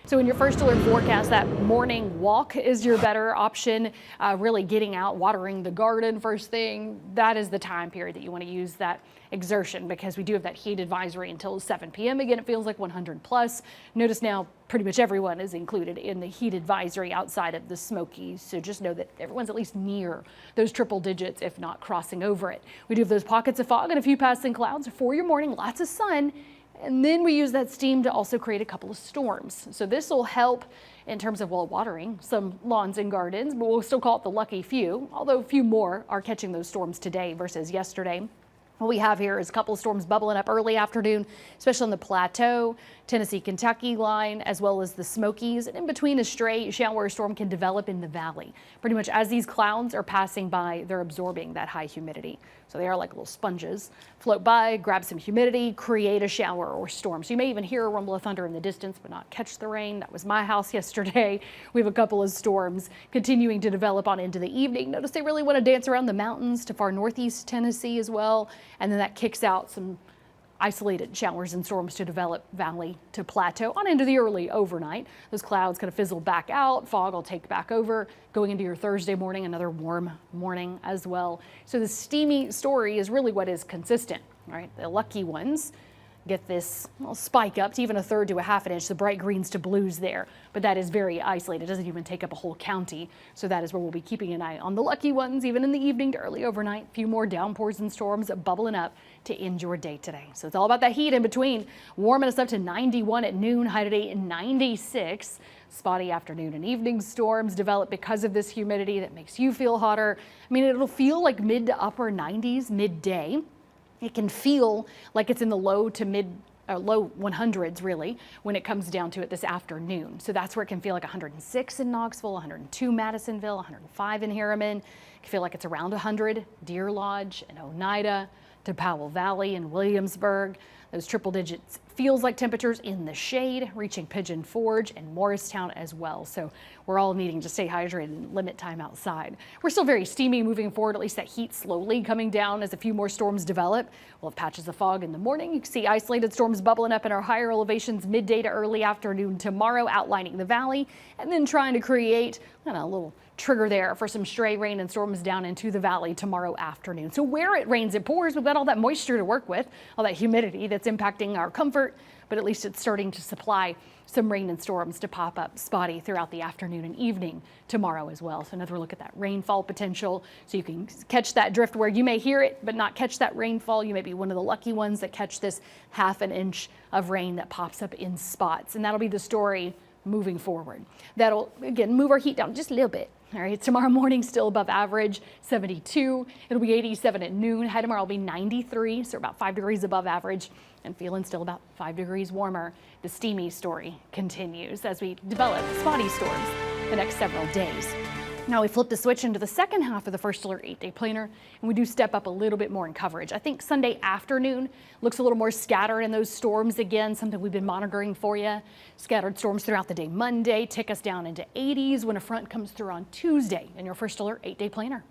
So in your first alert forecast, that morning walk is your better option. Really getting out, watering the garden first thing. That is the time period that you want to use that exertion, because we do have that heat advisory until 7 p.m. Again, it feels like 100 plus. Notice now pretty much everyone is included in the heat advisory outside of the Smokies. So just know that everyone's at least near those triple digits, if not crossing over it. We do have those pockets of fog and a few passing clouds for your morning, lots of sun. And then we use that steam to also create a couple of storms. So this will help in terms of, well, watering some lawns and gardens, but we'll still call it the lucky few, although a few more are catching those storms today versus yesterday. What we have here is a couple of storms bubbling up early afternoon, especially on the Plateau, Tennessee-Kentucky line, as well as the Smokies. And in between, a stray shower storm can develop in the valley. Pretty much as these clouds are passing by, they're absorbing that high humidity. So they are like little sponges. Float by, grab some humidity, create a shower or storm. So you may even hear a rumble of thunder in the distance, but not catch the rain. That was my house yesterday. We have a couple of storms continuing to develop on into the evening. Notice they really want to dance around the mountains to far northeast Tennessee as well. And then that kicks out some isolated showers and storms to develop valley to Plateau on into the early overnight. Those clouds kind of fizzle back out. Fog will take back over. Going into your Thursday morning, another warm morning as well. So the steamy story is really what is consistent, right? The lucky ones get this spike up to even a third to a half an inch, the bright greens to blues there. But that is very isolated. It doesn't even take up a whole county. So that is where we'll be keeping an eye on the lucky ones, even in the evening to early overnight. A few more downpours and storms bubbling up to end your day today. So it's all about that heat in between. Warming us up to 91 at noon, high today 96. Spotty afternoon and evening storms develop because of this humidity that makes you feel hotter. I mean, it'll feel like mid to upper 90s midday. It can feel like it's in the low to mid low 100s really when it comes down to it this afternoon. So that's where it can feel like 106 in Knoxville, 102 Madisonville, 105 in Harriman. It can feel like it's around 100 Deer Lodge and Oneida to Powell Valley and Williamsburg. Those triple digits feels like temperatures in the shade, reaching Pigeon Forge and Morristown as well. So we're all needing to stay hydrated and limit time outside. We're still very steamy moving forward, at least that heat slowly coming down as a few more storms develop. We'll have patches of fog in the morning. You can see isolated storms bubbling up in our higher elevations midday to early afternoon tomorrow, outlining the valley, and then trying to create a little trigger there for some stray rain and storms down into the valley tomorrow afternoon. So where it rains, it pours. We've got all that moisture to work with, all that humidity that's impacting our comfort, but at least it's starting to supply some rain and storms to pop up spotty throughout the afternoon and evening tomorrow as well. So another look at that rainfall potential, so you can catch that drift where you may hear it but not catch that rainfall. You may be one of the lucky ones that catch this half an inch of rain that pops up in spots, and that'll be the story moving forward. That'll again move our heat down just a little bit. All right, tomorrow morning still above average, 72. It'll be 87 at noon. High tomorrow will be 93, so about 5 degrees above average, and feeling still about 5 degrees warmer. The steamy story continues as we develop spotty storms the next several days. Now we flip the switch into the second half of the first alert 8-day planner, and we do step up a little bit more in coverage. I think Sunday afternoon looks a little more scattered in those storms again, something we've been monitoring for you. Scattered storms throughout the day Monday, tick us down into 80s when a front comes through on Tuesday in your first alert 8-day planner.